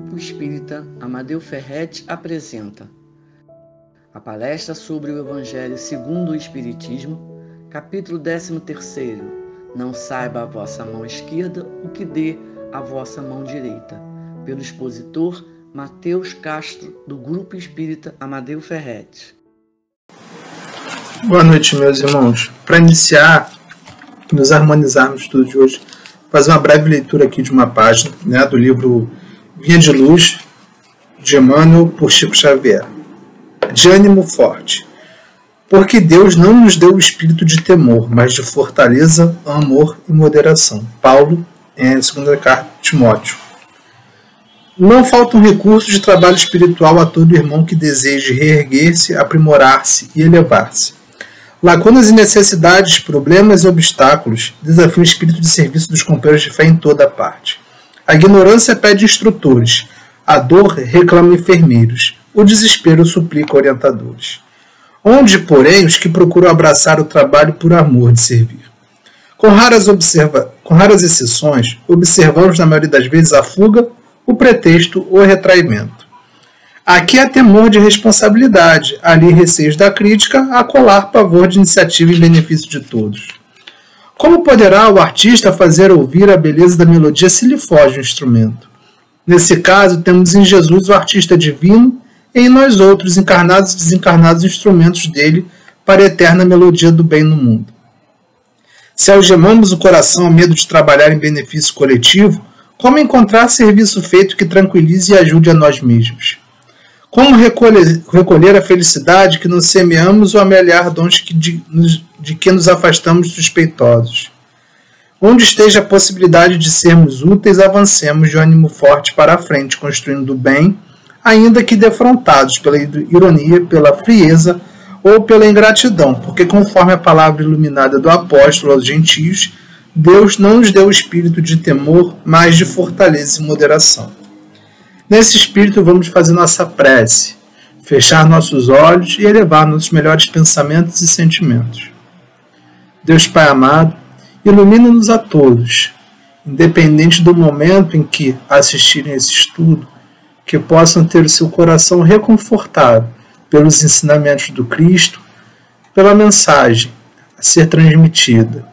Grupo Espírita Amadeu Ferretti apresenta a palestra sobre o Evangelho segundo o Espiritismo, capítulo 13º, Não saiba a vossa mão esquerda o que dê a vossa mão direita, pelo expositor Mateus Castro, do Grupo Espírita Amadeu Ferretti. Boa noite, meus irmãos. Para iniciar, nos harmonizarmos tudo de hoje, fazer uma breve leitura aqui de uma página, do livro Via de Luz, de Emmanuel, por Chico Xavier. De ânimo forte. Porque Deus não nos deu o espírito de temor, mas de fortaleza, amor e moderação. Paulo, em 2ª carta de Timóteo. Não faltam recursos de trabalho espiritual a todo irmão que deseje reerguer-se, aprimorar-se e elevar-se. Lacunas e necessidades, problemas e obstáculos desafiam o espírito de serviço dos companheiros de fé em toda parte. A ignorância pede instrutores, a dor reclama enfermeiros, o desespero suplica orientadores. Onde, porém, os que procuram abraçar o trabalho por amor de servir? Com raras exceções, observamos na maioria das vezes a fuga, o pretexto ou o retraimento. Aqui há temor de responsabilidade, ali receios da crítica, acolá pavor de iniciativa em benefício de todos. Como poderá o artista fazer ouvir a beleza da melodia se lhe foge o instrumento? Nesse caso, temos em Jesus o artista divino e em nós outros, encarnados e desencarnados, instrumentos dele para a eterna melodia do bem no mundo. Se algemamos o coração ao medo de trabalhar em benefício coletivo, como encontrar serviço feito que tranquilize e ajude a nós mesmos? Como recolher a felicidade que nos semeamos ou amelhar dons de que nos afastamos suspeitosos? Onde esteja a possibilidade de sermos úteis, avancemos de ânimo forte para a frente, construindo o bem, ainda que defrontados pela ironia, pela frieza ou pela ingratidão, porque conforme a palavra iluminada do apóstolo aos gentios, Deus não nos deu o espírito de temor, mas de fortaleza e moderação. Nesse espírito vamos fazer nossa prece, fechar nossos olhos e elevar nossos melhores pensamentos e sentimentos. Deus Pai amado, ilumina-nos a todos, independente do momento em que assistirem esse estudo, que possam ter o seu coração reconfortado pelos ensinamentos do Cristo, pela mensagem a ser transmitida.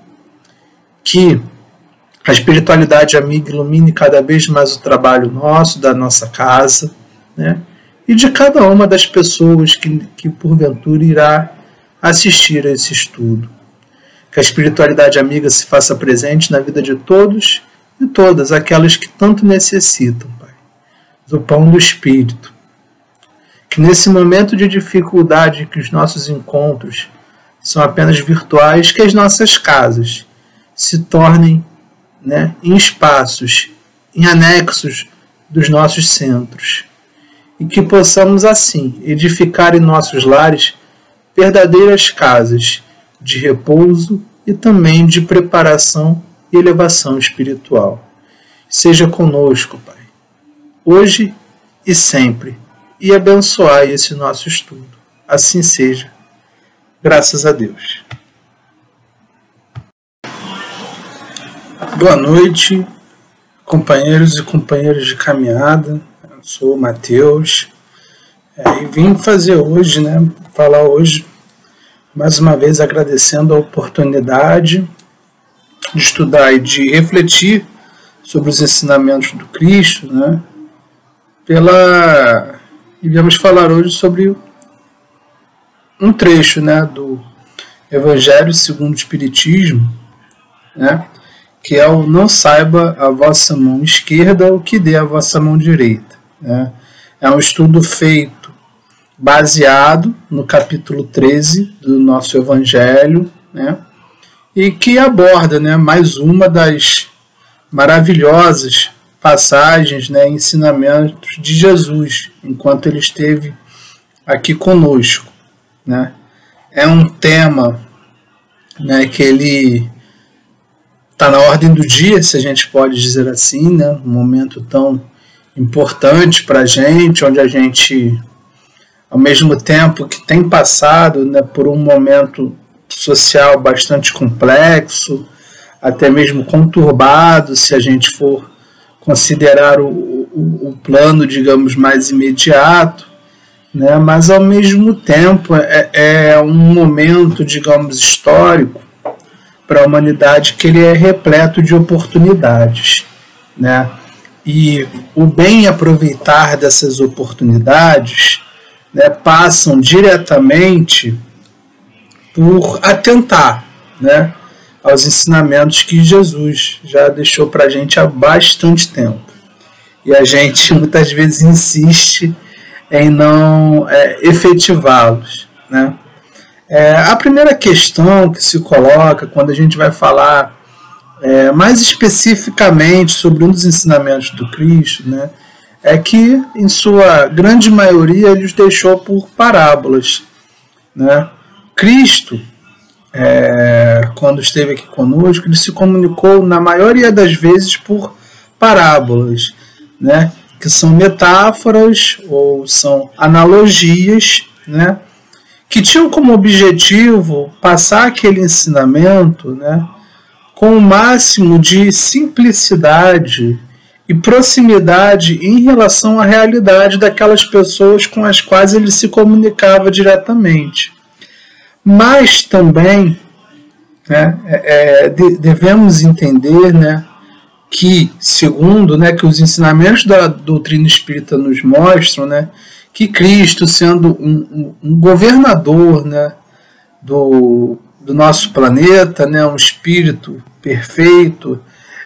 Que a espiritualidade amiga ilumine cada vez mais o trabalho nosso, da nossa casa, e de cada uma das pessoas que porventura irá assistir a esse estudo. Que a espiritualidade amiga se faça presente na vida de todos e todas aquelas que tanto necessitam, Pai, do pão do Espírito. Que nesse momento de dificuldade em que os nossos encontros são apenas virtuais, que as nossas casas se tornem em espaços, em anexos dos nossos centros, e que possamos assim edificar em nossos lares verdadeiras casas de repouso e também de preparação e elevação espiritual. Seja conosco, Pai, hoje e sempre, e abençoai esse nosso estudo. Assim seja. Graças a Deus. Boa noite, companheiros e companheiras de caminhada. Eu sou o Mateus e vim fazer hoje, falar hoje, mais uma vez agradecendo a oportunidade de estudar e de refletir sobre os ensinamentos do Cristo, E vamos falar hoje sobre um trecho, do Evangelho segundo o Espiritismo, que é o não saiba a vossa mão esquerda o que dê a vossa mão direita. É um estudo feito baseado no capítulo 13 do nosso Evangelho, e que aborda mais uma das maravilhosas passagens, ensinamentos de Jesus, enquanto ele esteve aqui conosco. É um tema que ele está na ordem do dia, se a gente pode dizer assim, um momento tão importante para a gente, onde a gente, ao mesmo tempo que tem passado por um momento social bastante complexo, até mesmo conturbado, se a gente for considerar o o plano, digamos, mais imediato, né? Mas ao mesmo tempo é um momento, digamos, histórico para a humanidade que ele é repleto de oportunidades, né? E o bem aproveitar dessas oportunidades, né, passam diretamente por atentar, né, aos ensinamentos que Jesus já deixou para a gente há bastante tempo. E a gente muitas vezes insiste em não efetivá-los, né? A primeira questão que se coloca quando a gente vai falar mais especificamente sobre um dos ensinamentos do Cristo, né, é que, em sua grande maioria, ele os deixou por parábolas, né? Cristo, quando esteve aqui conosco, ele se comunicou, na maioria das vezes, por parábolas, né, que são metáforas ou são analogias, né, que tinham como objetivo passar aquele ensinamento, né, com o máximo de simplicidade e proximidade em relação à realidade daquelas pessoas com as quais ele se comunicava diretamente. Mas também, né, devemos entender, né, que, segundo, né, que os ensinamentos da doutrina espírita nos mostram, né, que Cristo, sendo um governador, né, do nosso planeta, né, um espírito perfeito,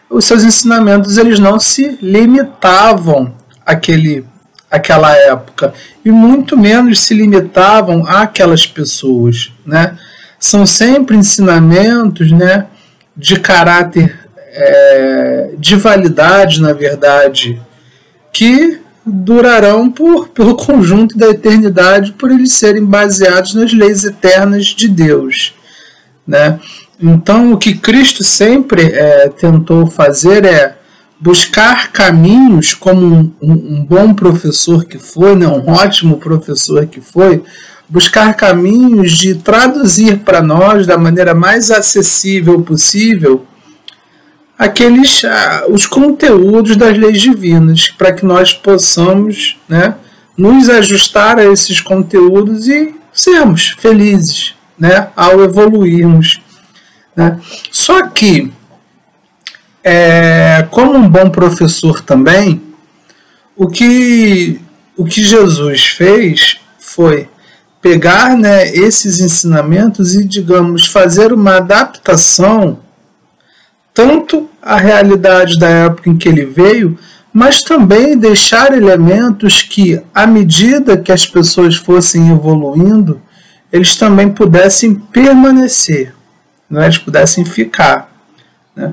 os seus ensinamentos eles não se limitavam àquela época e muito menos se limitavam àquelas pessoas, né? São sempre ensinamentos, né, de caráter de validade, na verdade, que durarão pelo conjunto da eternidade, por eles serem baseados nas leis eternas de Deus, né? Então, o que Cristo sempre tentou fazer é buscar caminhos, como um bom professor que foi, né, um ótimo professor que foi, buscar caminhos de traduzir para nós, da maneira mais acessível possível, os conteúdos das leis divinas, para que nós possamos, né, nos ajustar a esses conteúdos e sermos felizes, né, ao evoluirmos, né? Só que, como um bom professor também, o que Jesus fez foi pegar, né, esses ensinamentos e, digamos, fazer uma adaptação tanto à realidade da época em que ele veio, mas também deixar elementos que, à medida que as pessoas fossem evoluindo, eles também pudessem permanecer, né? Eles pudessem ficar, né?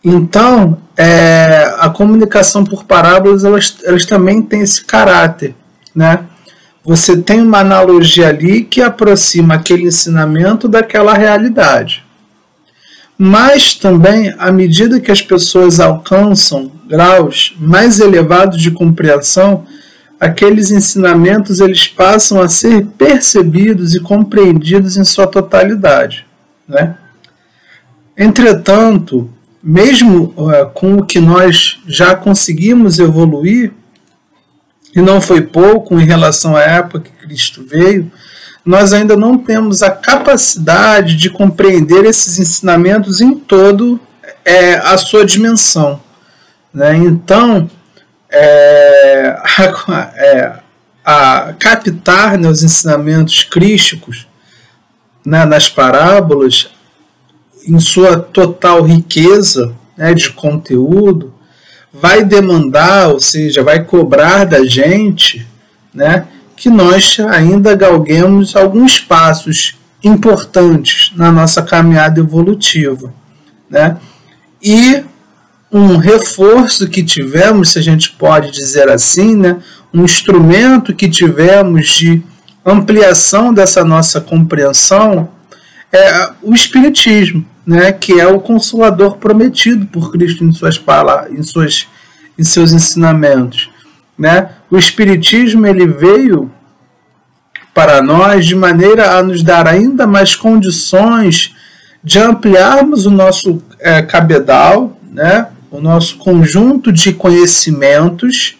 Então, a comunicação por parábolas, elas também têm esse caráter, né? Você tem uma analogia ali que aproxima aquele ensinamento daquela realidade. Mas também, à medida que as pessoas alcançam graus mais elevados de compreensão, aqueles ensinamentos eles passam a ser percebidos e compreendidos em sua totalidade, né? Entretanto, mesmo com o que nós já conseguimos evoluir, e não foi pouco em relação à época que Cristo veio, nós ainda não temos a capacidade de compreender esses ensinamentos em todo a sua dimensão, né? Então, a captar, né, os ensinamentos crísticos, né, nas parábolas, em sua total riqueza, né, de conteúdo, vai demandar, ou seja, vai cobrar da gente, né, que nós ainda galguemos alguns passos importantes na nossa caminhada evolutiva, né? E um reforço que tivemos, se a gente pode dizer assim, né, um instrumento que tivemos de ampliação dessa nossa compreensão é o Espiritismo, né, que é o Consolador prometido por Cristo em suas palavras, em seus ensinamentos, né? O Espiritismo ele veio para nós de maneira a nos dar ainda mais condições de ampliarmos o nosso cabedal, né, o nosso conjunto de conhecimentos,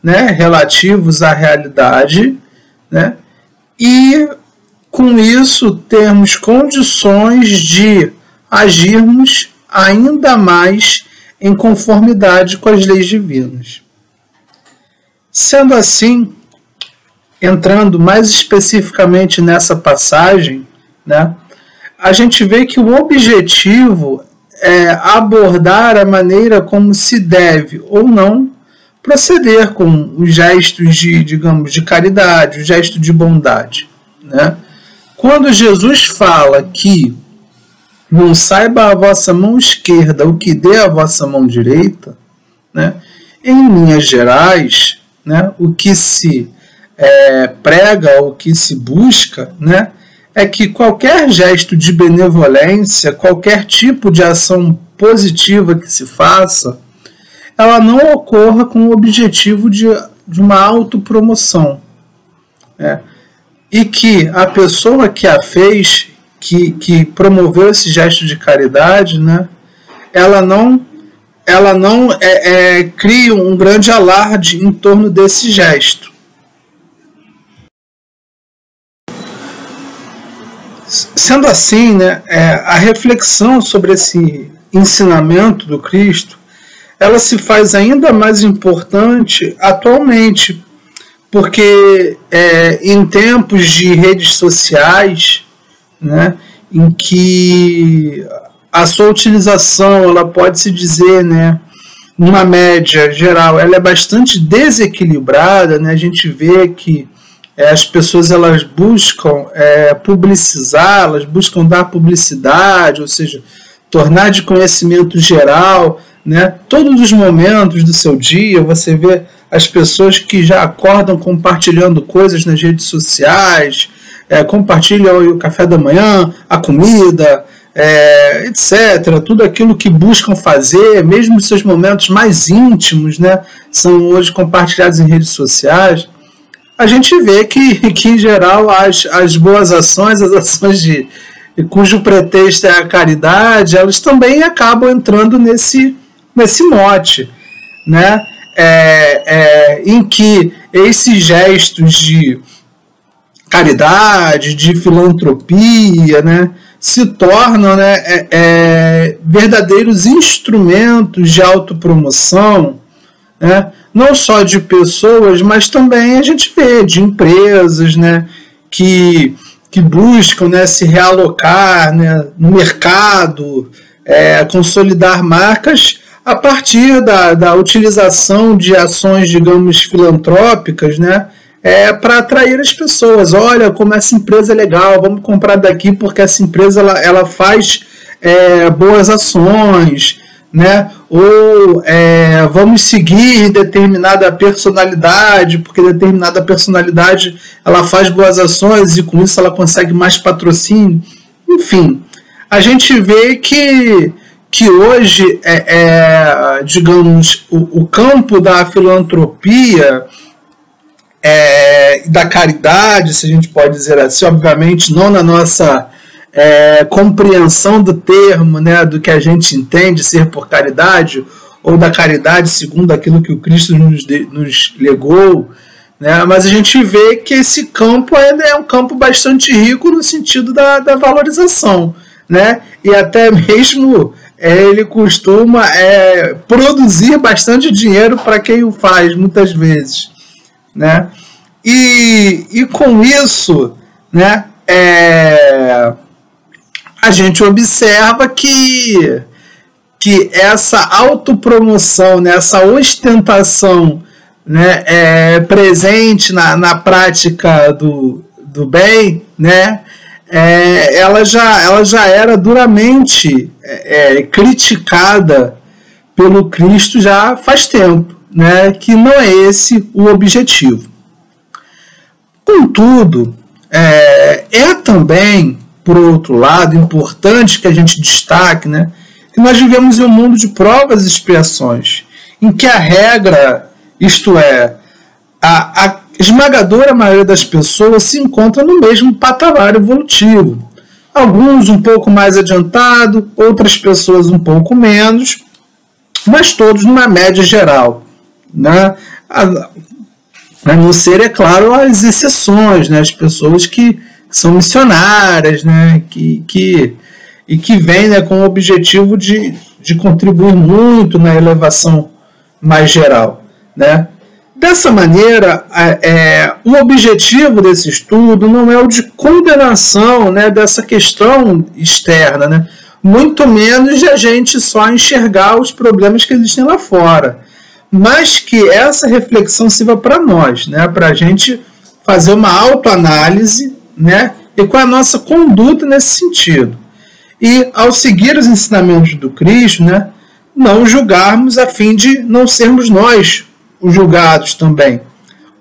né, relativos à realidade, né, e com isso termos condições de agirmos ainda mais em conformidade com as leis divinas. Sendo assim, entrando mais especificamente nessa passagem, né, a gente vê que o objetivo é abordar a maneira como se deve ou não proceder com os gestos de caridade, o gesto de bondade, né? Quando Jesus fala que não saiba a vossa mão esquerda o que dê a vossa mão direita, né, em linhas gerais, né, o que se prega, o que se busca, né, é que qualquer gesto de benevolência, qualquer tipo de ação positiva que se faça, ela não ocorra com o objetivo de uma autopromoção. E que a pessoa que a fez, que promoveu esse gesto de caridade, né, ela não cria um grande alarde em torno desse gesto. Sendo assim, né, a reflexão sobre esse ensinamento do Cristo, ela se faz ainda mais importante atualmente, porque em tempos de redes sociais, né, em que a sua utilização, ela pode se dizer, né, numa média geral, ela é bastante desequilibrada, né, a gente vê que as pessoas elas buscam publicizar, elas buscam dar publicidade, ou seja, tornar de conhecimento geral, né, todos os momentos do seu dia. Você vê as pessoas que já acordam compartilhando coisas nas redes sociais, compartilham o café da manhã, a comida, etc. Tudo aquilo que buscam fazer, mesmo os seus momentos mais íntimos, né, são hoje compartilhados em redes sociais. A gente vê que em geral, as boas ações, as ações cujo pretexto é a caridade, elas também acabam entrando nesse mote, né? Em que esses gestos de caridade, de filantropia, né, se tornam, né, verdadeiros instrumentos de autopromoção, né, não só de pessoas, mas também a gente vê de empresas, né, que buscam, né, se realocar, né, no mercado, consolidar marcas a partir da utilização de ações, digamos, filantrópicas, né, para atrair as pessoas. Olha como essa empresa é legal, vamos comprar daqui porque essa empresa ela faz boas ações, né? Ou vamos seguir determinada personalidade, porque determinada personalidade ela faz boas ações e com isso ela consegue mais patrocínio. Enfim, a gente vê que hoje, digamos, o campo da filantropia, da caridade, se a gente pode dizer assim, obviamente não na nossa compreensão do termo, né, do que a gente entende ser por caridade, ou da caridade segundo aquilo que o Cristo nos legou, né, mas a gente vê que esse campo ainda é um campo bastante rico no sentido da valorização, né, e até mesmo ele costuma produzir bastante dinheiro para quem o faz, muitas vezes, né, e com isso, né, a gente observa que essa autopromoção, né, essa ostentação, né, presente na prática do bem, né, ela já era duramente criticada pelo Cristo já faz tempo, né, que não é esse o objetivo. Contudo, também, por outro lado, importante que a gente destaque, né, que nós vivemos em um mundo de provas e expiações, em que a regra, isto é, a esmagadora maioria das pessoas se encontra no mesmo patamar evolutivo. Alguns um pouco mais adiantado, outras pessoas um pouco menos, mas todos numa média geral, né? A não ser, é claro, as exceções, né? As pessoas que são missionárias, né? Que vêm, né, com o objetivo de contribuir muito na elevação mais geral, né? Dessa maneira, o objetivo desse estudo não é o de condenação, né, dessa questão externa, né? Muito menos de a gente só enxergar os problemas que existem lá fora, mas que essa reflexão sirva para nós, né, para a gente fazer uma autoanálise, né, e com a nossa conduta nesse sentido. E, ao seguir os ensinamentos do Cristo, né, não julgarmos a fim de não sermos nós os julgados também.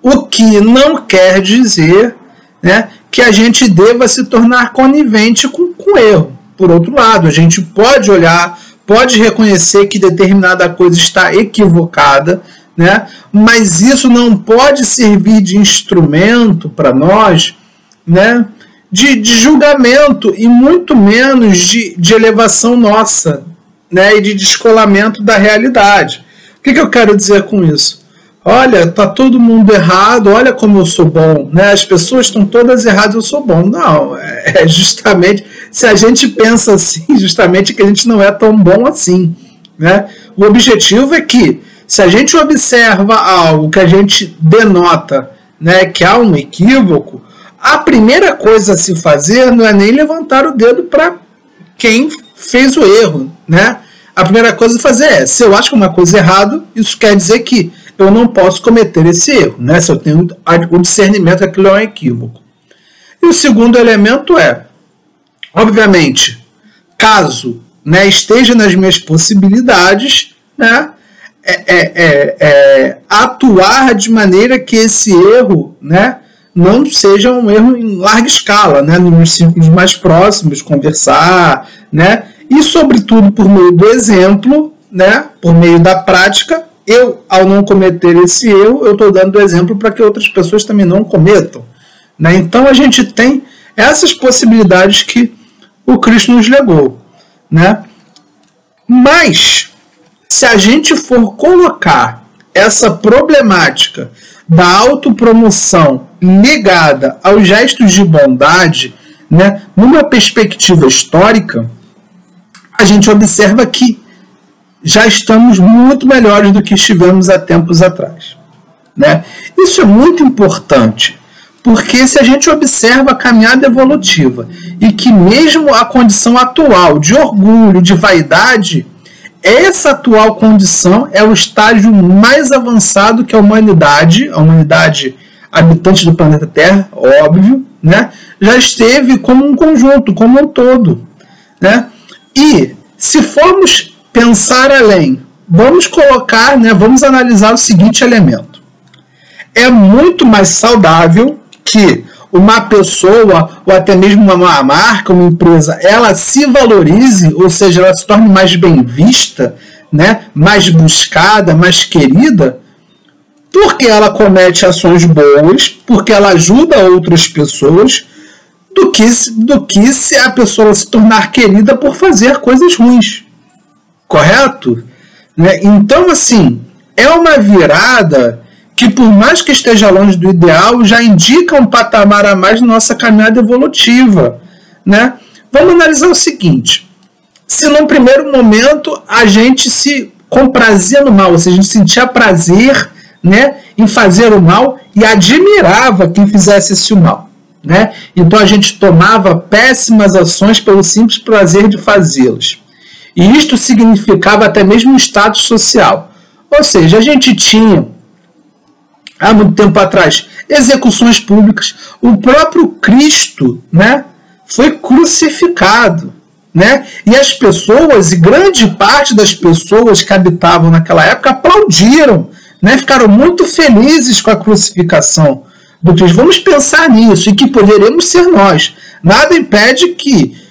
O que não quer dizer, né, que a gente deva se tornar conivente com o erro. Por outro lado, a gente pode olhar, pode reconhecer que determinada coisa está equivocada, né, mas isso não pode servir de instrumento para nós, né, de julgamento e muito menos de elevação nossa, né, e de descolamento da realidade. O que eu quero dizer com isso? Olha, está todo mundo errado, olha como eu sou bom, né? As pessoas estão todas erradas, eu sou bom. Não, é justamente, se a gente pensa assim, justamente que a gente não é tão bom assim, né? O objetivo é que, se a gente observa algo que a gente denota, né, que há um equívoco, a primeira coisa a se fazer não é nem levantar o dedo para quem fez o erro, né? A primeira coisa a fazer é, se eu acho uma coisa errada, isso quer dizer que eu não posso cometer esse erro, né? Se eu tenho o discernimento que aquilo é um equívoco. E o segundo elemento é, obviamente, caso, né, esteja nas minhas possibilidades, né, atuar de maneira que esse erro, né, não seja um erro em larga escala, né, nos círculos mais próximos, conversar, né, e sobretudo por meio do exemplo, né, por meio da prática. Eu, ao não cometer esse erro, eu estou dando exemplo para que outras pessoas também não cometam, né? Então a gente tem essas possibilidades que o Cristo nos legou, né? Mas, se a gente for colocar essa problemática da autopromoção ligada aos gestos de bondade, né, numa perspectiva histórica, a gente observa que já estamos muito melhores do que estivemos há tempos atrás, né? Isso é muito importante, porque se a gente observa a caminhada evolutiva e que mesmo a condição atual de orgulho, de vaidade, essa atual condição é o estágio mais avançado que a humanidade habitante do planeta Terra, óbvio, né, já esteve como um conjunto, como um todo, né? E se formos pensar além, vamos colocar, né, vamos analisar o seguinte elemento. É muito mais saudável que uma pessoa, ou até mesmo uma marca, uma empresa, ela se valorize, ou seja, ela se torne mais bem vista, né, mais buscada, mais querida, porque ela comete ações boas, porque ela ajuda outras pessoas, do que se a pessoa se tornar querida por fazer coisas ruins. Correto? Né? Então, assim, é uma virada que, por mais que esteja longe do ideal, já indica um patamar a mais na nossa caminhada evolutiva, né? Vamos analisar o seguinte: se num primeiro momento a gente se comprazia no mal, ou seja, a gente sentia prazer, né, em fazer o mal e admirava quem fizesse esse mal, né? Então a gente tomava péssimas ações pelo simples prazer de fazê-las. E isto significava até mesmo um status social. Ou seja, a gente tinha, há muito tempo atrás, execuções públicas. O próprio Cristo, né, foi crucificado, né? E as pessoas, e grande parte das pessoas que habitavam naquela época, aplaudiram, né, ficaram muito felizes com a crucificação do Cristo. Vamos pensar nisso, e que poderemos ser nós. Nada impede que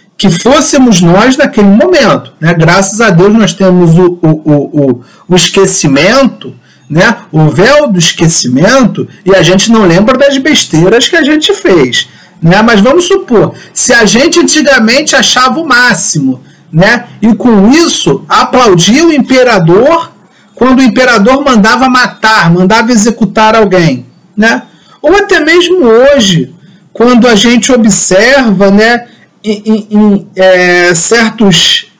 fôssemos nós naquele momento, né? Graças a Deus nós temos o esquecimento, né? O véu do esquecimento, e a gente não lembra das besteiras que a gente fez, né? Mas vamos supor, se a gente antigamente achava o máximo, né, e com isso aplaudia o imperador quando o imperador mandava matar, mandava executar alguém, né? Ou até mesmo hoje, quando a gente observa, né, certos,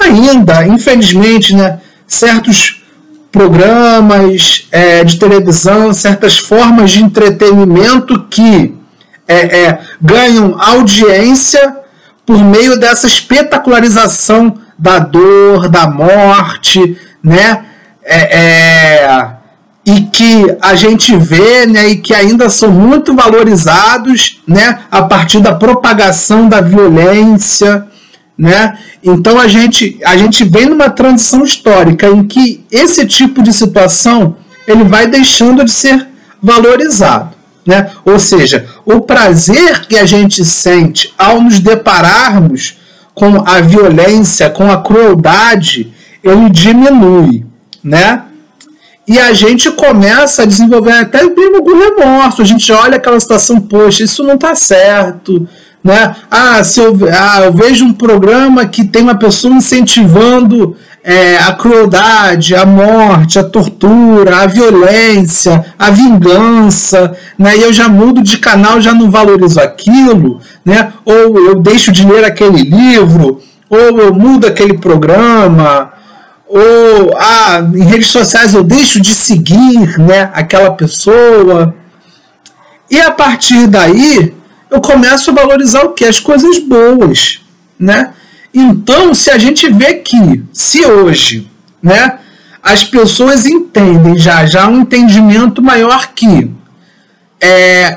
ainda, infelizmente, né, certos programas de televisão, certas formas de entretenimento que ganham audiência por meio dessa espetacularização da dor, da morte, né? E que a gente vê, né, e que ainda são muito valorizados, né, a partir da propagação da violência, né? Então a gente vem numa transição histórica em que esse tipo de situação ele vai deixando de ser valorizado, né? Ou seja, o prazer que a gente sente ao nos depararmos com a violência, com a crueldade, ele diminui, né? E a gente começa a desenvolver até algum remorso. A gente olha aquela situação, poxa, isso não está certo, né? Eu vejo um programa que tem uma pessoa incentivando a crueldade, a morte, a tortura, a violência, a vingança, né? E eu já mudo de canal, já não valorizo aquilo, né? Ou eu deixo de ler aquele livro, ou eu mudo aquele programa, ou em redes sociais eu deixo de seguir, né, aquela pessoa. E a partir daí eu começo a valorizar o quê? As coisas boas, né? Então, se a gente vê que, se hoje, né, as pessoas entendem já um entendimento maior que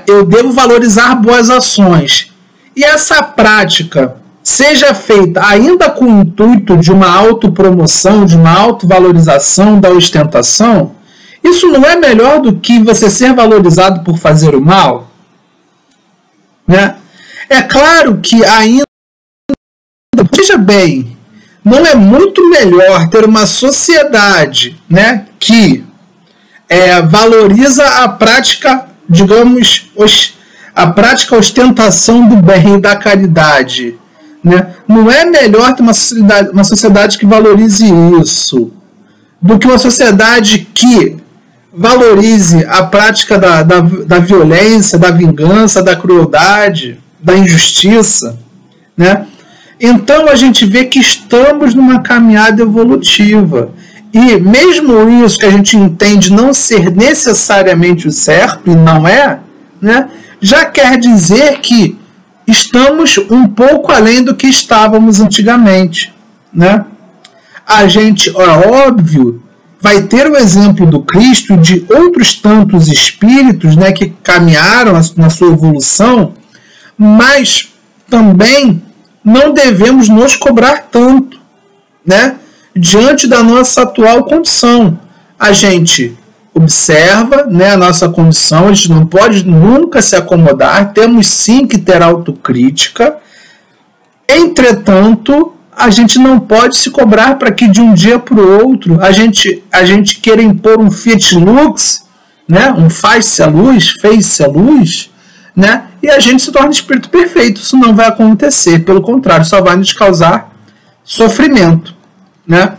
eu devo valorizar boas ações, e essa prática seja feita ainda com o intuito de uma autopromoção, de uma autovalorização da ostentação, isso não é melhor do que você ser valorizado por fazer o mal? Né? É claro que ainda, veja bem, não é muito melhor ter uma sociedade, né, que valoriza a prática, digamos, a prática ostentação do bem e da caridade, né? Não é melhor ter uma sociedade que valorize isso do que uma sociedade que valorize a prática da violência, da vingança, da crueldade, da injustiça, né? Então a gente vê que estamos numa caminhada evolutiva. E mesmo isso que a gente entende não ser necessariamente o certo, e não é, né, já quer dizer que estamos um pouco além do que estávamos antigamente, né? A gente, óbvio, vai ter o exemplo do Cristo e de outros tantos espíritos, né, que caminharam na sua evolução, mas também não devemos nos cobrar tanto, né, diante da nossa atual condição. A gente observa, né, a nossa condição, a gente não pode nunca se acomodar, temos sim que ter autocrítica. Entretanto, a gente não pode se cobrar para que de um dia para o outro a gente queira impor um Fiat Lux, né, um faz-se a luz, né, e a gente se torna espírito perfeito. Isso não vai acontecer, pelo contrário, só vai nos causar sofrimento, né?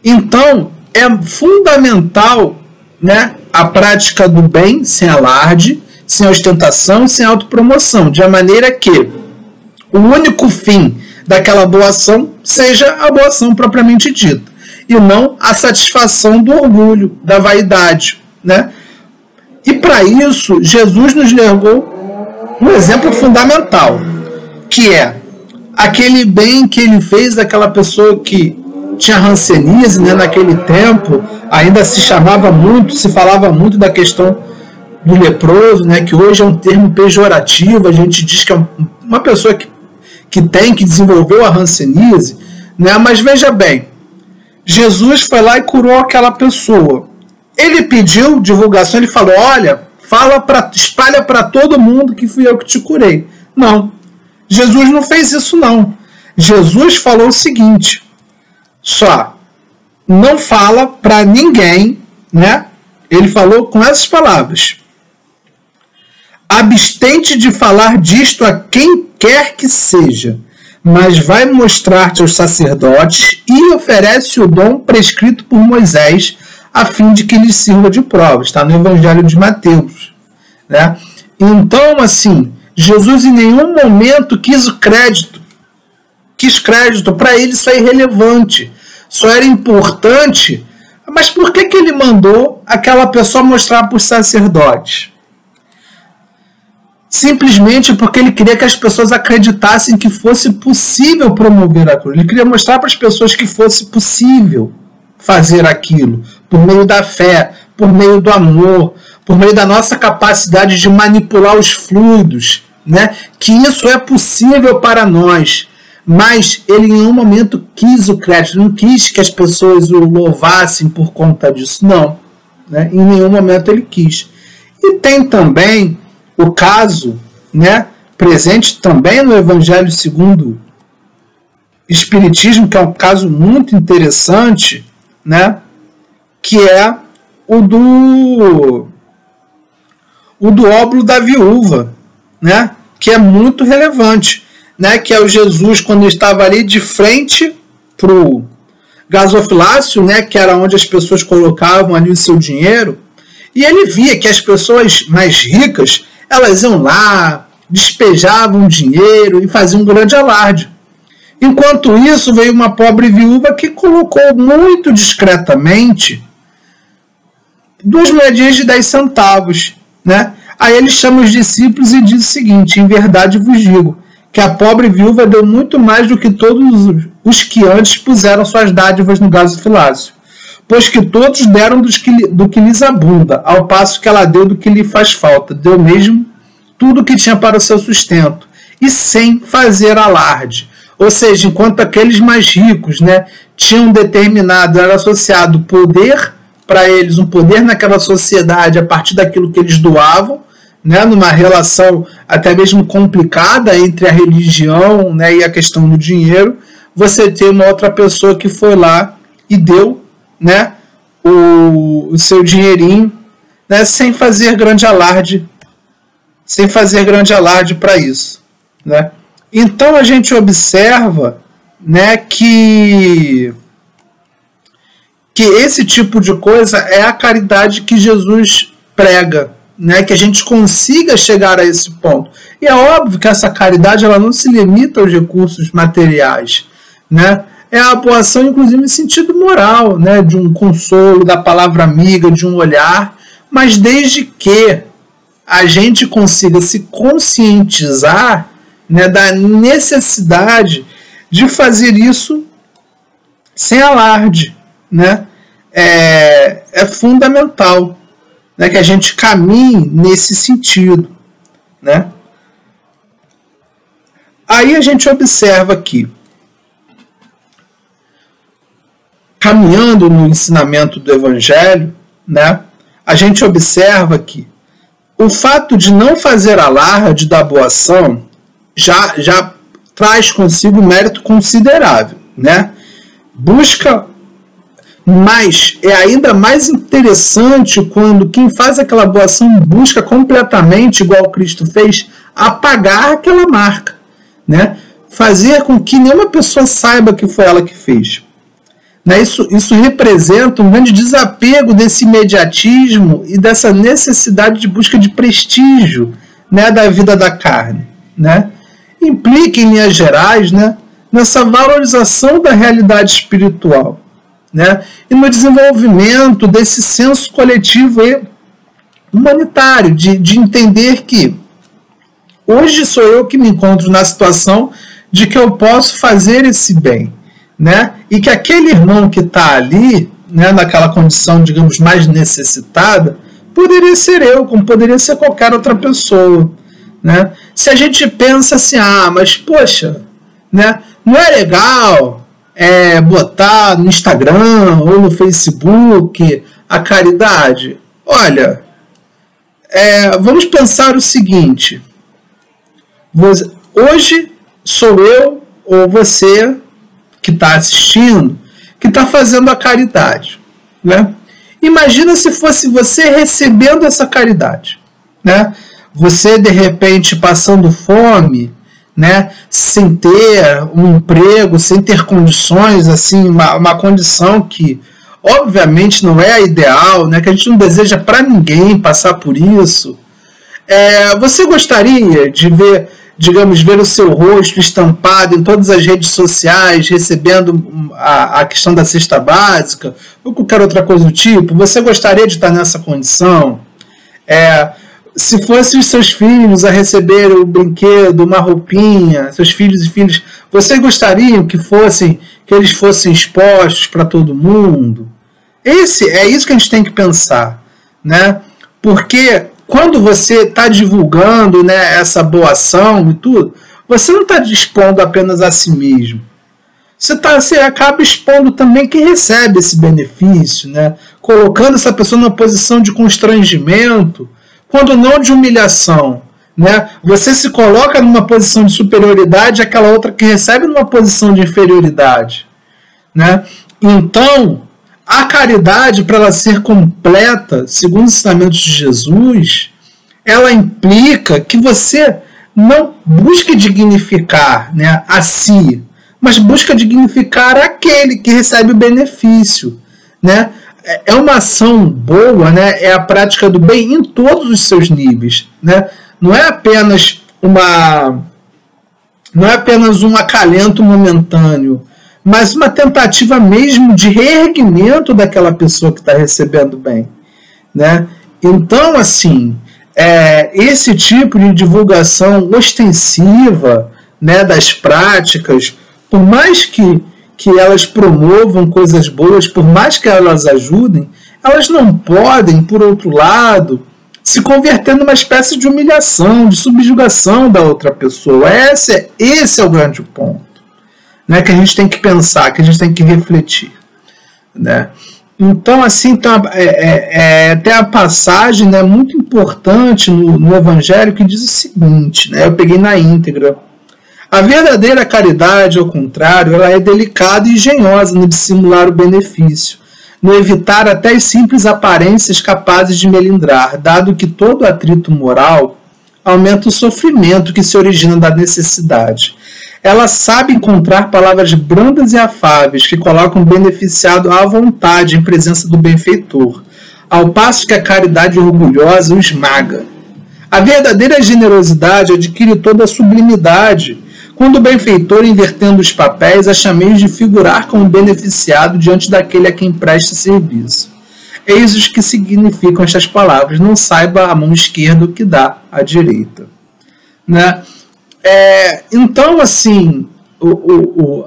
Então, é fundamental, né, a prática do bem sem alarde, sem ostentação, sem autopromoção, de maneira que o único fim daquela boa ação seja a boa ação propriamente dita, e não a satisfação do orgulho, da vaidade, né? E para isso, Jesus nos legou um exemplo fundamental, que é aquele bem que ele fez daquela pessoa que tinha hanseníase, né, naquele tempo, ainda se falava muito da questão do leproso, né, que hoje é um termo pejorativo, a gente diz que é uma pessoa que desenvolveu a hanseníase, né, mas veja bem, Jesus foi lá e curou aquela pessoa. Ele pediu divulgação, ele falou, olha, espalha para todo mundo que fui eu que te curei. Não, Jesus não fez isso não. Jesus falou o seguinte, só não fala para ninguém, né? Ele falou com essas palavras: abstente de falar disto a quem quer que seja, mas vai mostrar-te aos sacerdotes e oferece o dom prescrito por Moisés a fim de que lhes sirva de prova. Está no Evangelho de Mateus, né? Então, assim, Jesus em nenhum momento quis crédito. Para ele isso é irrelevante. Só era importante. Mas por que ele mandou aquela pessoa mostrar para os sacerdotes? Simplesmente porque ele queria que as pessoas acreditassem que fosse possível promover aquilo. Ele queria mostrar para as pessoas que fosse possível fazer aquilo, por meio da fé, por meio do amor, por meio da nossa capacidade de manipular os fluidos, né? Que isso é possível para nós. Mas ele em nenhum momento quis o crédito, não quis que as pessoas o louvassem por conta disso, não, né? Em nenhum momento ele quis. E tem também o caso, né, presente também no Evangelho segundo o Espiritismo, que é um caso muito interessante, né, que é o do óbolo da viúva, né, que é muito relevante, né, que é o Jesus quando estava ali de frente para o gasofilácio, né, que era onde as pessoas colocavam ali o seu dinheiro, e ele via que as pessoas mais ricas, elas iam lá, despejavam dinheiro e faziam um grande alarde. Enquanto isso, veio uma pobre viúva que colocou muito discretamente 2 moedinhas de 10 centavos, né? Aí ele chama os discípulos e diz o seguinte: em verdade vos digo, que a pobre viúva deu muito mais do que todos os que antes puseram suas dádivas no gasofilácio, pois que todos deram do que lhes abunda, ao passo que ela deu do que lhe faz falta, deu mesmo tudo o que tinha para o seu sustento, e sem fazer alarde. Ou seja, enquanto aqueles mais ricos, né, tinham determinado, era associado poder para eles, um poder naquela sociedade a partir daquilo que eles doavam, né, numa relação até mesmo complicada entre a religião, né, e a questão do dinheiro, você tem uma outra pessoa que foi lá e deu, né, o seu dinheirinho, né, sem fazer grande alarde para isso, né? Então a gente observa, né, que esse tipo de coisa é a caridade que Jesus prega, né, que a gente consiga chegar a esse ponto. E é óbvio que essa caridade ela não se limita aos recursos materiais, né? É a atuação, inclusive, em sentido moral, né, de um consolo, da palavra amiga, de um olhar, mas desde que a gente consiga se conscientizar, né, da necessidade de fazer isso sem alarde, né? É fundamental, né, que a gente caminhe nesse sentido, né? Aí a gente observa aqui, caminhando no ensinamento do Evangelho, né, a gente observa que o fato de não fazer alarde da boa ação já traz consigo um mérito considerável, né? Busca, mas é ainda mais interessante quando quem faz aquela boa ação busca completamente, igual Cristo fez, apagar aquela marca, né? Fazer com que nenhuma pessoa saiba que foi ela que fez. Né? Isso representa um grande desapego desse imediatismo e dessa necessidade de busca de prestígio, né, da vida da carne, né? Implica, em linhas gerais, né, nessa valorização da realidade espiritual, né, e no desenvolvimento desse senso coletivo e humanitário, de entender que hoje sou eu que me encontro na situação de que eu posso fazer esse bem, né, e que aquele irmão que está ali, né, naquela condição, digamos, mais necessitada, poderia ser eu, como poderia ser qualquer outra pessoa, né? Se a gente pensa assim, mas poxa, né, não é legal botar no Instagram ou no Facebook a caridade? Olha, vamos pensar o seguinte, hoje sou eu ou você que está assistindo, que está fazendo a caridade, né? Imagina se fosse você recebendo essa caridade, né? Você, de repente, passando fome, né? Sem ter um emprego, sem ter condições, assim, uma condição que, obviamente não é a ideal, né, que a gente não deseja para ninguém passar por isso. Você gostaria de ver, digamos, ver o seu rosto estampado em todas as redes sociais, recebendo a questão da cesta básica, ou qualquer outra coisa do tipo? Você gostaria de estar nessa condição? Se fossem os seus filhos a receber o brinquedo, uma roupinha, seus filhos e filhas, vocês gostariam que eles fossem expostos para todo mundo? É isso que a gente tem que pensar, né? Porque quando você está divulgando, né, essa boa ação e tudo, você não está expondo apenas a si mesmo. Você acaba expondo também quem recebe esse benefício, né? Colocando essa pessoa numa posição de constrangimento, quando não de humilhação, né? Você se coloca numa posição de superioridade, aquela outra que recebe numa posição de inferioridade, né? Então, a caridade, para ela ser completa, segundo os ensinamentos de Jesus, ela implica que você não busque dignificar, né, a si, mas busca dignificar aquele que recebe o benefício, né? É uma ação boa, né? É a prática do bem em todos os seus níveis, né? Não é apenas um acalento momentâneo, mas uma tentativa mesmo de reerguimento daquela pessoa que está recebendo bem, né? Então, assim, esse tipo de divulgação ostensiva, né, das práticas, por mais que elas promovam coisas boas, por mais que elas ajudem, elas não podem, por outro lado, se converter numa espécie de humilhação, de subjugação da outra pessoa. Esse é o grande ponto, né, que a gente tem que pensar, que a gente tem que refletir, né? Então, assim, tem a passagem, né, muito importante no Evangelho que diz o seguinte, né, eu peguei na íntegra: a verdadeira caridade, ao contrário, ela é delicada e engenhosa no dissimular o benefício, no evitar até as simples aparências capazes de melindrar, dado que todo atrito moral aumenta o sofrimento que se origina da necessidade. Ela sabe encontrar palavras brandas e afáveis que colocam o beneficiado à vontade em presença do benfeitor, ao passo que a caridade orgulhosa o esmaga. A verdadeira generosidade adquire toda a sublimidade, quando o benfeitor, invertendo os papéis, acha meios de figurar como beneficiado diante daquele a quem presta serviço. Eis o que significam estas palavras: não saiba a mão esquerda o que dá à direita. Né? Então, assim,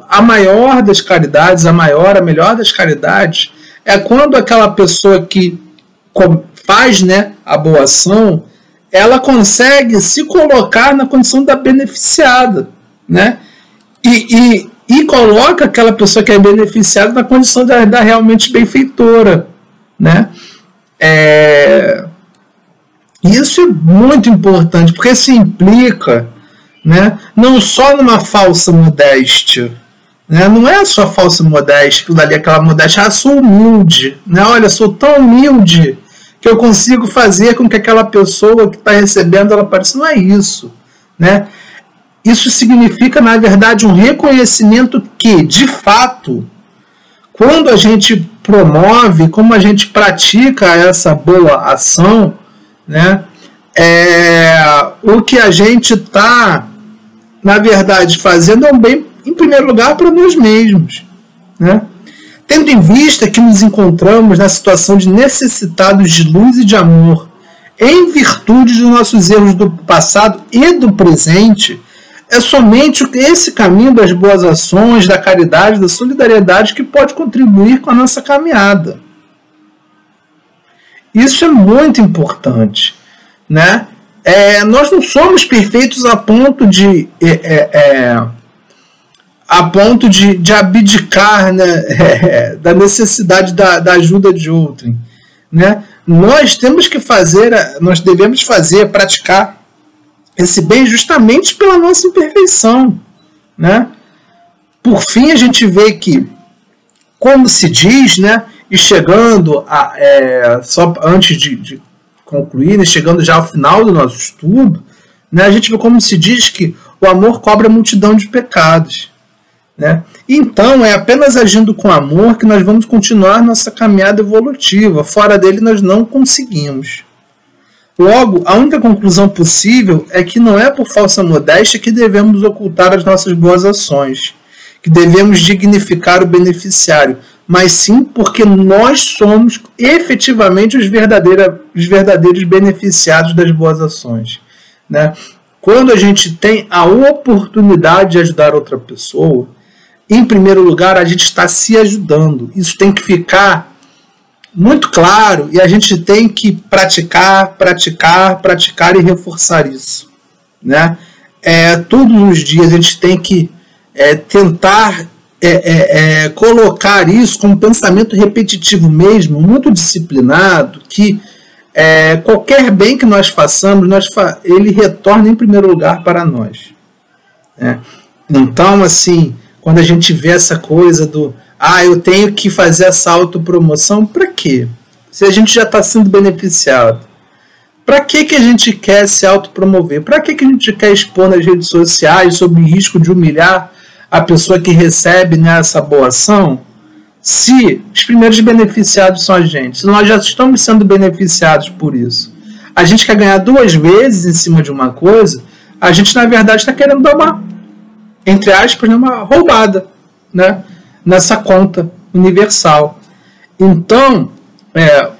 a maior das caridades, a melhor das caridades, é quando aquela pessoa que faz, né, a boa ação, ela consegue se colocar na condição da beneficiada, né? E coloca aquela pessoa que é beneficiada na condição da realmente benfeitora, né? Isso é muito importante, porque isso implica, né, não só numa falsa modéstia, né? Não é só falsa modéstia, aquilo dali, aquela modéstia, sou humilde, né? Olha, sou tão humilde que eu consigo fazer com que aquela pessoa que está recebendo ela pareça. Não é isso, né? Isso significa, na verdade, um reconhecimento que, de fato, quando a gente promove, como a gente pratica essa boa ação, né, o que a gente está, na verdade, fazendo é um bem, em primeiro lugar, para nós mesmos, né? Tendo em vista que nos encontramos na situação de necessitados de luz e de amor, em virtude dos nossos erros do passado e do presente, é somente esse caminho das boas ações, da caridade, da solidariedade que pode contribuir com a nossa caminhada. Isso é muito importante, né? Nós não somos perfeitos a ponto de abdicar, né, da necessidade da ajuda de outrem, né? Nós devemos praticar esse bem justamente pela nossa imperfeição, né? Por fim, a gente vê que, como se diz, né, e chegando só antes de concluir, né, chegando já ao final do nosso estudo, né, a gente vê como se diz que o amor cobre a multidão de pecados, né? Então, é apenas agindo com amor que nós vamos continuar nossa caminhada evolutiva. Fora dele, nós não conseguimos. Logo, a única conclusão possível é que não é por falsa modéstia que devemos ocultar as nossas boas ações, que devemos dignificar o beneficiário, mas sim porque nós somos efetivamente os verdadeiros beneficiados das boas ações, né? Quando a gente tem a oportunidade de ajudar outra pessoa, em primeiro lugar, a gente está se ajudando. Isso tem que ficar muito claro e a gente tem que praticar e reforçar isso, né? Todos os dias a gente tem que tentar colocar isso como pensamento repetitivo mesmo, muito disciplinado, que qualquer bem que nós façamos, ele retorna em primeiro lugar para nós, né? Então, assim, quando a gente vê essa coisa do eu tenho que fazer essa autopromoção, para quê? Se a gente já está sendo beneficiado, para que a gente quer se autopromover? Para que a gente quer expor nas redes sociais sob risco de humilhar a pessoa que recebe nessa boa ação? Se os primeiros beneficiados são a gente, se nós já estamos sendo beneficiados por isso, a gente quer ganhar 2 vezes em cima de uma coisa, a gente na verdade está querendo dar uma, entre aspas, uma roubada, né, nessa conta universal. Então,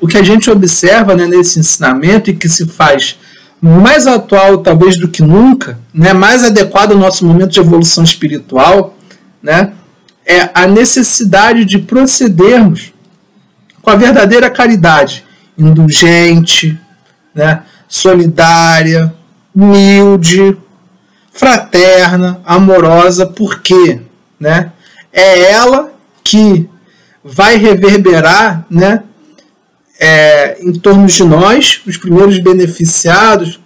o que a gente observa, né, nesse ensinamento e que se faz mais atual talvez do que nunca, né, mais adequado ao nosso momento de evolução espiritual, né, é a necessidade de procedermos com a verdadeira caridade, indulgente, né, solidária, humilde, fraterna, amorosa. Por quê? Né? É ela que vai reverberar, né, em torno de nós, os primeiros beneficiados,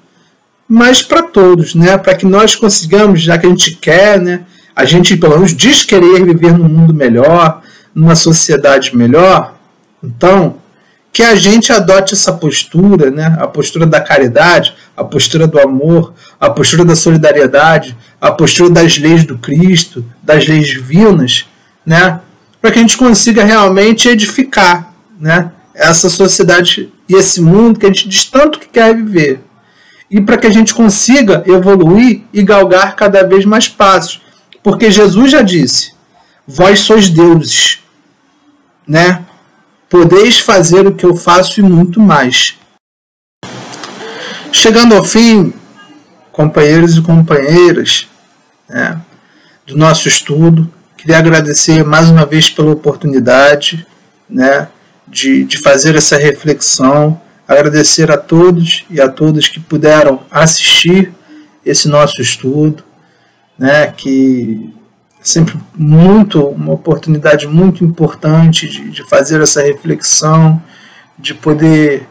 mas para todos, né, para que nós consigamos, já que a gente quer, né, a gente pelo menos diz querer viver num mundo melhor, numa sociedade melhor, então que a gente adote essa postura, né, a postura da caridade, a postura do amor, a postura da solidariedade, a postura das leis do Cristo, das leis divinas, né, para que a gente consiga realmente edificar, né, essa sociedade e esse mundo que a gente diz tanto que quer viver. E para que a gente consiga evoluir e galgar cada vez mais passos. Porque Jesus já disse, vós sois deuses, né? Podeis fazer o que eu faço e muito mais. Chegando ao fim, companheiros e companheiras, né, do nosso estudo, queria agradecer mais uma vez pela oportunidade, né, de fazer essa reflexão, agradecer a todos e a todas que puderam assistir esse nosso estudo, né, que é sempre uma oportunidade muito importante de fazer essa reflexão, de poder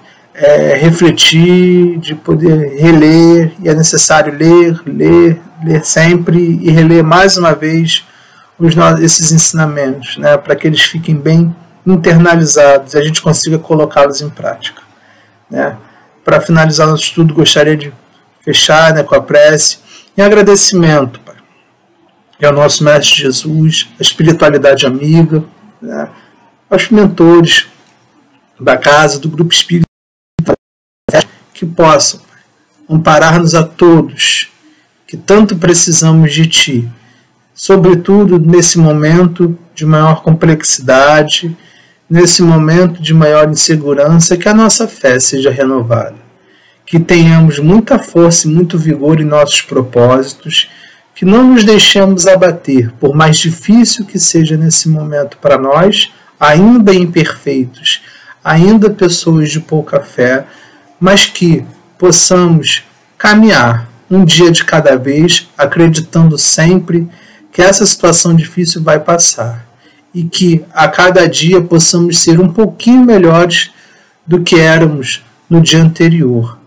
refletir, de poder reler, e é necessário ler sempre e reler mais uma vez esses ensinamentos, né, para que eles fiquem bem internalizados e a gente consiga colocá-los em prática, né. Para finalizar nosso estudo, gostaria de fechar, né, com a prece em agradecimento, Pai, ao nosso Mestre Jesus, à espiritualidade amiga, né, aos mentores da casa, do grupo espírita, que possam, Pai, amparar-nos a todos que tanto precisamos de Ti, sobretudo nesse momento de maior complexidade, nesse momento de maior insegurança, que a nossa fé seja renovada, que tenhamos muita força e muito vigor em nossos propósitos, que não nos deixemos abater, por mais difícil que seja nesse momento para nós, ainda imperfeitos, ainda pessoas de pouca fé, mas que possamos caminhar um dia de cada vez, acreditando sempre que essa situação difícil vai passar e que a cada dia possamos ser um pouquinho melhores do que éramos no dia anterior.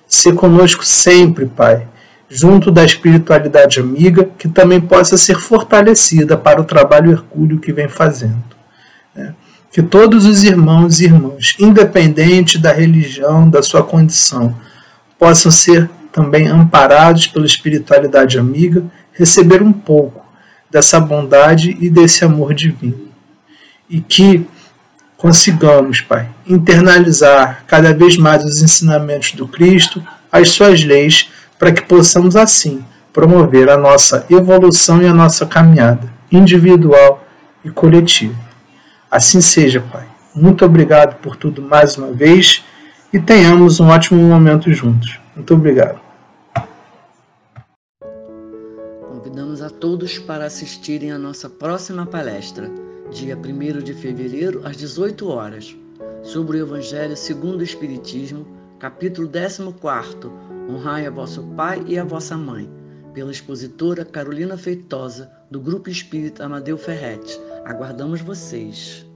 Ser conosco sempre, Pai, junto da espiritualidade amiga, que também possa ser fortalecida para o trabalho hercúleo que vem fazendo, né? Que todos os irmãos e irmãs, independente da religião, da sua condição, possam ser também amparados pela espiritualidade amiga, receber um pouco dessa bondade e desse amor divino. E que consigamos, Pai, internalizar cada vez mais os ensinamentos do Cristo, as suas leis, para que possamos assim promover a nossa evolução e a nossa caminhada individual e coletiva. Assim seja, Pai. Muito obrigado por tudo mais uma vez e tenhamos um ótimo momento juntos. Muito obrigado. Convidamos a todos para assistirem à nossa próxima palestra, dia 1º de fevereiro, às 18 horas, sobre o Evangelho segundo o Espiritismo, capítulo 14, Honrai a vosso pai e a vossa mãe, pela expositora Carolina Feitosa, do Grupo Espírita Amadeu Ferretti. Aguardamos vocês.